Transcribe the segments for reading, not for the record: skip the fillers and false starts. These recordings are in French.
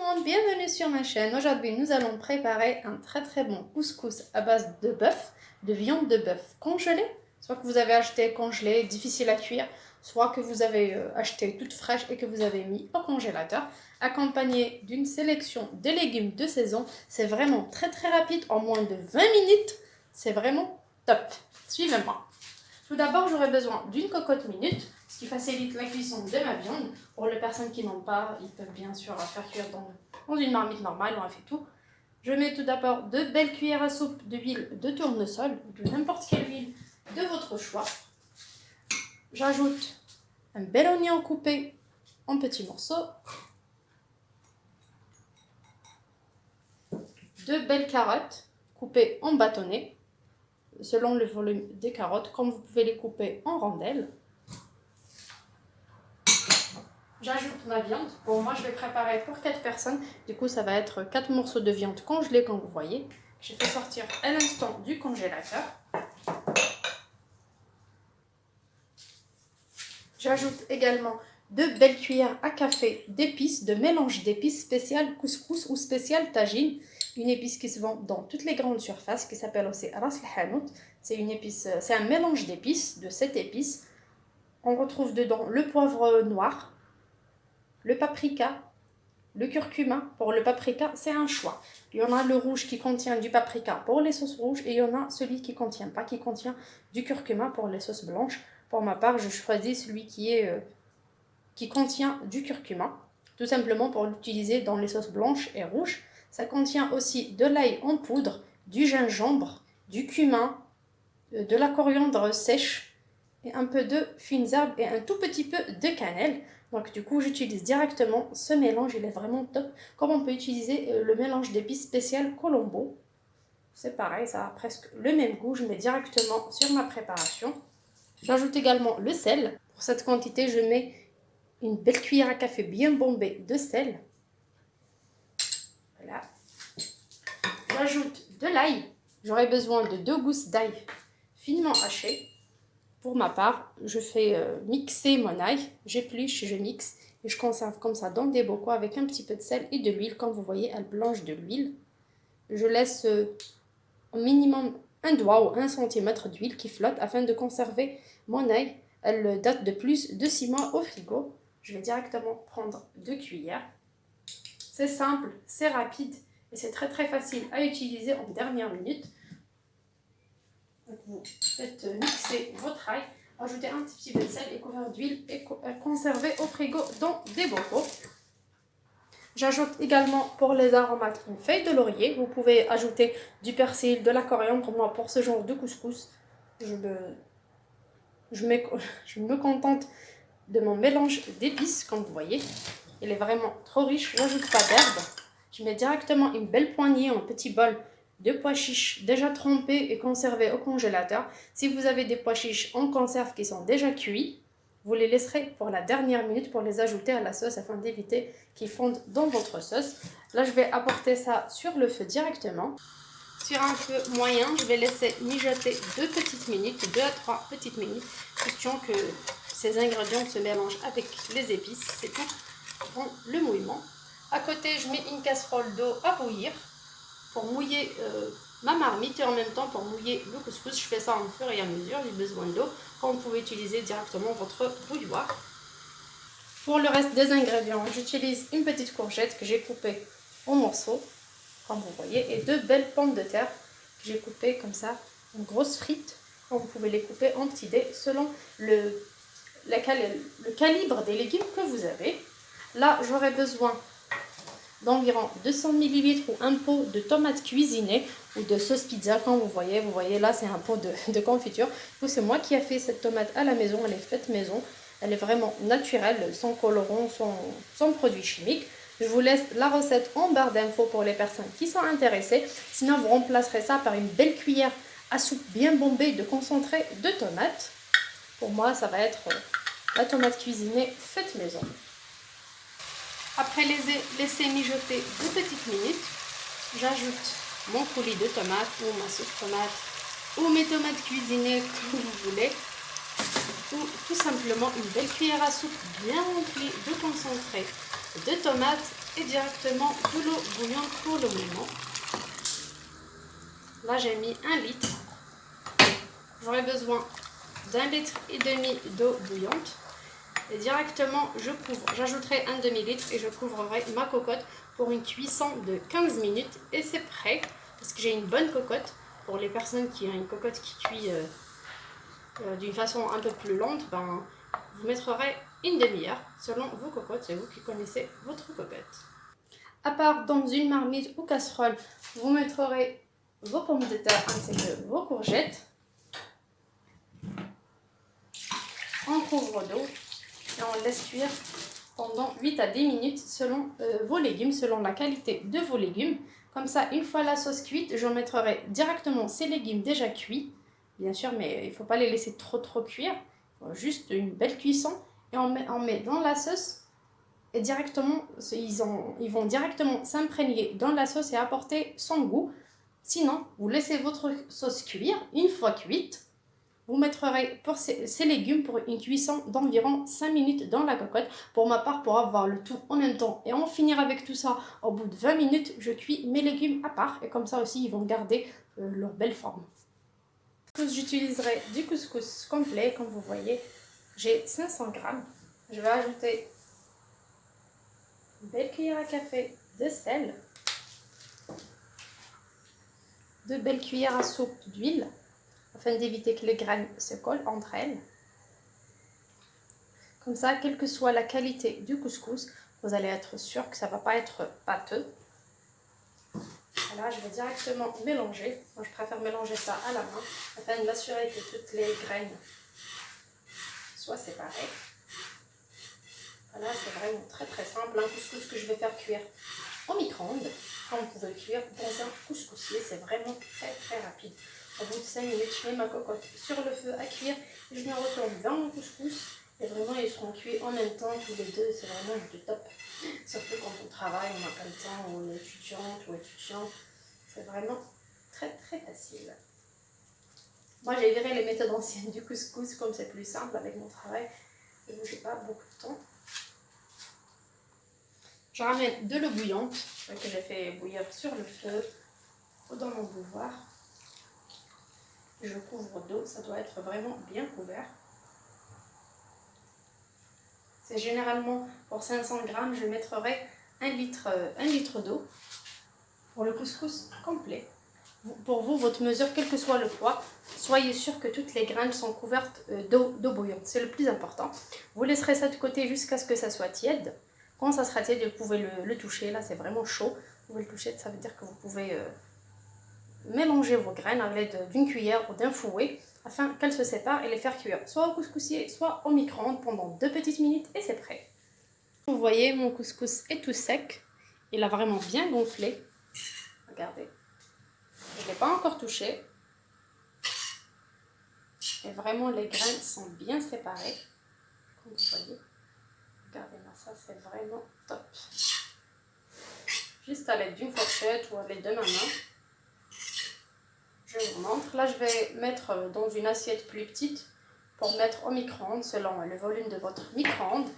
monde, bienvenue sur ma chaîne. Aujourd'hui, nous allons préparer un très bon couscous à base de bœuf, de viande de bœuf congelée, soit que vous avez acheté congelée, difficile à cuire, soit que vous avez acheté toute fraîche et que vous avez mis au congélateur, accompagné d'une sélection de légumes de saison. C'est vraiment très rapide, en moins de 20 minutes. C'est vraiment top. Suivez-moi. Tout d'abord, j'aurai besoin d'une cocotte minute, ce qui facilite la cuisson de ma viande. Pour les personnes qui n'ont pas, ils peuvent bien sûr la faire cuire dans une marmite normale, on a fait tout. Je mets tout d'abord 2 belles cuillères à soupe d'huile de tournesol, de n'importe quelle huile de votre choix. J'ajoute un bel oignon coupé en petits morceaux, 2 belles carottes coupées en bâtonnets, selon le volume des carottes, comme vous pouvez les couper en rondelles. J'ajoute ma viande. Bon, moi je vais préparer pour 4 personnes. Du coup, ça va être 4 morceaux de viande congelée, comme vous voyez. J'ai fait sortir à l'instant du congélateur. J'ajoute également 2 belles cuillères à café d'épices, de mélange d'épices spécial couscous ou spécial tagine. Une épice qui se vend dans toutes les grandes surfaces, qui s'appelle aussi ras el-hanout. C'est une épice, c'est un mélange d'épices, de 7 épices. On retrouve dedans le poivre noir, le paprika, le curcuma. Pour le paprika, c'est un choix. Il y en a le rouge qui contient du paprika pour les sauces rouges et il y en a celui qui contient pas, qui contient du curcuma pour les sauces blanches. Pour ma part, je choisis celui qui contient du curcuma, tout simplement pour l'utiliser dans les sauces blanches et rouges. Ça contient aussi de l'ail en poudre, du gingembre, du cumin, de la coriandre sèche et un peu de fines herbes et un tout petit peu de cannelle. Donc du coup, j'utilise directement ce mélange, il est vraiment top. Comme on peut utiliser le mélange d'épices spécial Colombo. C'est pareil, ça a presque le même goût, je mets directement sur ma préparation. J'ajoute également le sel. Pour cette quantité, je mets une belle cuillère à café bien bombée de sel. Voilà. J'ajoute de l'ail. J'aurai besoin de 2 gousses d'ail finement hachées. Pour ma part, je fais mixer mon ail, j'épluche, je mixe et je conserve comme ça dans des bocaux avec un petit peu de sel et de l'huile. Comme vous voyez, elle blanche de l'huile. Je laisse au minimum 1 doigt ou 1 centimètre d'huile qui flotte afin de conserver mon ail. Elle date de plus de 6 mois au frigo. Je vais directement prendre 2 cuillères. C'est simple, c'est rapide et c'est très facile à utiliser en dernière minute. Donc vous faites mixer votre ail, ajoutez un petit peu de sel et couvert d'huile et conservez au frigo dans des bocaux. J'ajoute également pour les aromates une feuille de laurier. Vous pouvez ajouter du persil, de la coriandre. Moi, pour ce genre de couscous, je me contente de mon mélange d'épices, comme vous voyez. Il est vraiment trop riche. J'ajoute pas d'herbe. Je mets directement une belle poignée en petit bol de pois chiches déjà trempés et conservés au congélateur. Si vous avez des pois chiches en conserve qui sont déjà cuits, vous les laisserez pour la dernière minute pour les ajouter à la sauce afin d'éviter qu'ils fondent dans votre sauce. Là, je vais apporter ça sur le feu directement. Sur un feu moyen, je vais laisser mijoter 2 petites minutes, 2 à 3 petites minutes, question que ces ingrédients se mélangent avec les épices, c'est tout pour le mouillement. À côté, je mets une casserole d'eau à bouillir pour mouiller ma marmite et en même temps pour mouiller le couscous. Je fais ça au fur et à mesure, j'ai besoin d'eau, comme vous pouvez utiliser directement votre bouilloire. Pour le reste des ingrédients, j'utilise une petite courgette que j'ai coupée en morceaux, comme vous voyez, et 2 belles pommes de terre que j'ai coupées comme ça, en grosses frites. Vous pouvez les couper en petits dés selon le calibre des légumes que vous avez. Là, j'aurai besoin d'environ 200 ml ou un pot de tomates cuisinées ou de sauce pizza, comme vous voyez là c'est un pot de confiture. C'est moi qui ai fait cette tomate à la maison, elle est faite maison, elle est vraiment naturelle, sans colorant, sans produits chimiques. Je vous laisse la recette en barre d'infos pour les personnes qui sont intéressées. Sinon vous remplacerez ça par une belle cuillère à soupe bien bombée de concentré de tomates. Pour moi ça va être la tomate cuisinée faite maison. Après les laisser mijoter 2 petites minutes, j'ajoute mon coulis de tomates ou ma sauce tomate ou mes tomates cuisinées comme vous voulez, ou tout simplement une belle cuillère à soupe bien remplie de concentré de tomates et directement de l'eau bouillante pour le moment. Là, j'ai mis 1 litre. J'aurai besoin d'1,5 litre d'eau bouillante. Et directement, j'ajouterai un demi-litre et je couvrirai ma cocotte pour une cuisson de 15 minutes. Et c'est prêt, parce que j'ai une bonne cocotte. Pour les personnes qui ont une cocotte qui cuit d'une façon un peu plus lente, ben, vous mettrez une demi-heure selon vos cocottes. C'est vous qui connaissez votre cocotte. À part dans une marmite ou casserole, vous mettrez vos pommes de terre ainsi que vos courgettes. On couvre d'eau et on laisse cuire pendant 8 à 10 minutes selon vos légumes, selon la qualité de vos légumes. Comme ça, une fois la sauce cuite, je mettrai directement ces légumes déjà cuits. Bien sûr, mais il ne faut pas les laisser trop cuire. Juste une belle cuisson. Et on met dans la sauce et directement, ils vont directement s'imprégner dans la sauce et apporter son goût. Sinon, vous laissez votre sauce cuire. Une fois cuite, vous mettrez pour ces légumes pour une cuisson d'environ 5 minutes dans la cocotte. Pour ma part, pour avoir le tout en même temps et en finir avec tout ça, au bout de 20 minutes, je cuis mes légumes à part. Et comme ça aussi, ils vont garder leur belle forme. J'utiliserai du couscous complet, comme vous voyez. J'ai 500 grammes. Je vais ajouter une belle cuillère à café de sel, 2 belles cuillères à soupe d'huile, afin d'éviter que les graines se collent entre elles. Comme ça, quelle que soit la qualité du couscous, vous allez être sûr que ça ne va pas être pâteux. Voilà, je vais directement mélanger. Moi, je préfère mélanger ça à la main, afin de m'assurer que toutes les graines soient séparées. Voilà, c'est vraiment très simple. Un couscous que je vais faire cuire au micro-ondes. Quand vous pouvez le cuire dans un couscoussier, c'est vraiment très rapide. Au bout de 5 minutes, je mets ma cocotte sur le feu à cuire. Je me retourne dans mon couscous. Et vraiment, ils seront cuits en même temps, tous les deux. C'est vraiment du top. Surtout quand on travaille, on n'a pas le temps, ou on est étudiante ou étudiant. C'est vraiment très facile. Moi, j'ai viré les méthodes anciennes du couscous, comme c'est plus simple avec mon travail. Et je n'ai pas beaucoup de temps. Je ramène de l'eau bouillante que j'ai fait bouillir sur le feu ou dans mon bouilloire. Je couvre d'eau, ça doit être vraiment bien couvert. C'est généralement pour 500 grammes, je mettrai 1 litre d'eau pour le couscous complet. Pour vous, votre mesure, quel que soit le poids, soyez sûr que toutes les graines sont couvertes d'eau bouillante. C'est le plus important. Vous laisserez ça de côté jusqu'à ce que ça soit tiède. Quand ça sera tiède, vous pouvez le toucher. Là, c'est vraiment chaud. Vous pouvez le toucher, ça veut dire que vous pouvez mélanger vos graines à l'aide d'une cuillère ou d'un fouet afin qu'elles se séparent et les faire cuire soit au couscoussier, soit au micro-ondes pendant 2 petites minutes et c'est prêt. Vous voyez, mon couscous est tout sec. Il a vraiment bien gonflé. Regardez. Je ne l'ai pas encore touché. Et vraiment, les graines sont bien séparées. Comme vous voyez. Regardez-moi ça, c'est vraiment top. Juste à l'aide d'une fourchette ou à l'aide de ma main. Je vous montre. Là, je vais mettre dans une assiette plus petite pour mettre au micro-ondes selon le volume de votre micro-ondes.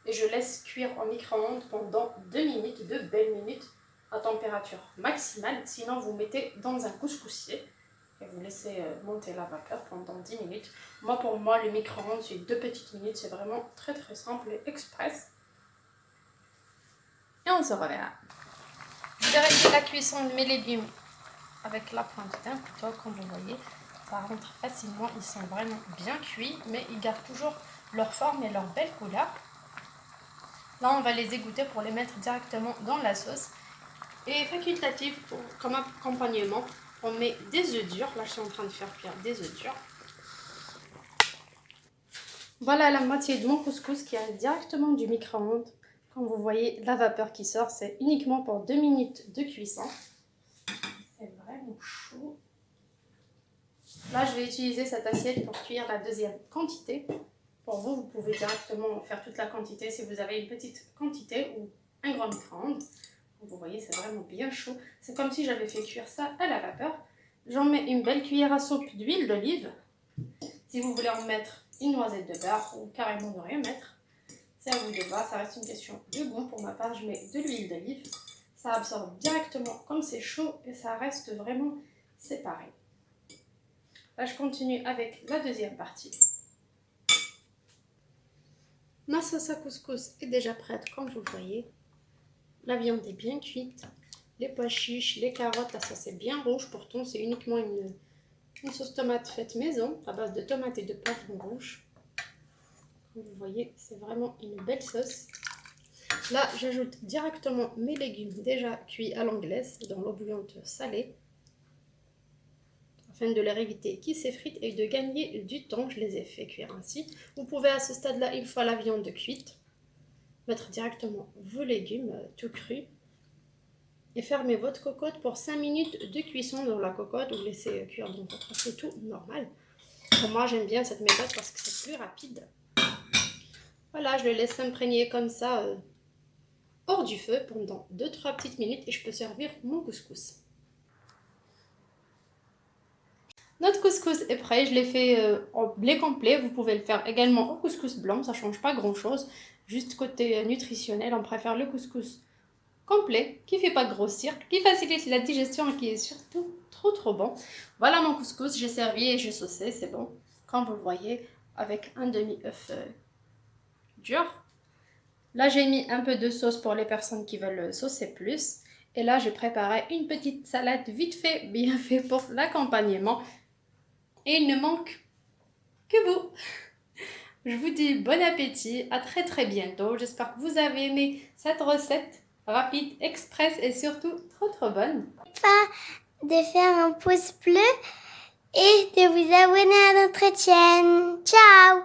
Et je laisse cuire au micro-ondes pendant 2 minutes, 2 belles minutes à température maximale. Sinon, vous mettez dans un couscoussier et vous laissez monter la vapeur pendant 10 minutes. Pour moi, le micro-ondes, c'est 2 petites minutes. C'est vraiment très simple et express. Et on se reverra. Je vais régler la cuisson de mes légumes avec la pointe d'un couteau, comme vous voyez. Ça rentre facilement. Ils sont vraiment bien cuits, mais ils gardent toujours leur forme et leur belle couleur. Là, on va les égoutter pour les mettre directement dans la sauce. Et facultatif, comme accompagnement, on met des œufs durs. Là, je suis en train de faire cuire des œufs durs. Voilà la moitié de mon couscous qui arrive directement du micro-ondes. Comme vous voyez, la vapeur qui sort, c'est uniquement pour 2 minutes de cuisson. C'est vraiment chaud. Là, je vais utiliser cette assiette pour cuire la deuxième quantité. Pour vous, vous pouvez directement faire toute la quantité si vous avez une petite quantité ou un grand micro-ondes. Vous voyez, c'est vraiment bien chaud. C'est comme si j'avais fait cuire ça à la vapeur. J'en mets une belle cuillère à soupe d'huile d'olive. Si vous voulez en mettre une noisette de beurre ou carrément ne rien mettre. C'est à vous de voir, ça reste une question de goût. Pour ma part, je mets de l'huile d'olive. Ça absorbe directement comme c'est chaud et ça reste vraiment séparé. Là, je continue avec la deuxième partie. Ma sauce à couscous est déjà prête, comme vous le voyez. La viande est bien cuite. Les pois chiches, les carottes, la sauce est bien rouge. Pourtant, c'est uniquement une sauce tomate faite maison, à base de tomates et de poivrons rouges. Comme vous voyez, c'est vraiment une belle sauce. Là, j'ajoute directement mes légumes déjà cuits à l'anglaise dans l'eau bouillante salée, afin de leur éviter qu'ils s'effritent et de gagner du temps. Je les ai fait cuire ainsi. Vous pouvez à ce stade-là, une fois la viande cuite, mettre directement vos légumes tout crus et fermer votre cocotte pour 5 minutes de cuisson dans la cocotte ou laisser cuire dans votre assiette tout normal. Pour moi, j'aime bien cette méthode parce que c'est plus rapide. Voilà, je le laisse s'imprégner comme ça hors du feu pendant 2-3 petites minutes et je peux servir mon couscous. Notre couscous est prêt, je l'ai fait en blé complet. Vous pouvez le faire également au couscous blanc, ça ne change pas grand chose. Juste côté nutritionnel, on préfère le couscous complet, qui ne fait pas grossir, qui facilite la digestion et qui est surtout trop bon. Voilà mon couscous, j'ai servi et j'ai saucé, c'est bon. Comme vous le voyez, avec un demi-œuf dur. Là, j'ai mis un peu de sauce pour les personnes qui veulent saucer plus. Et là, j'ai préparé une petite salade vite fait, bien fait pour l'accompagnement. Et il ne manque que vous. Je vous dis bon appétit, à très bientôt. J'espère que vous avez aimé cette recette rapide, express et surtout trop bonne. Pas de faire un pouce bleu et de vous abonner à notre chaîne. Ciao!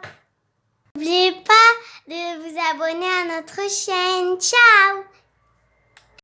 N'oubliez pas de vous abonner à notre chaîne. Ciao!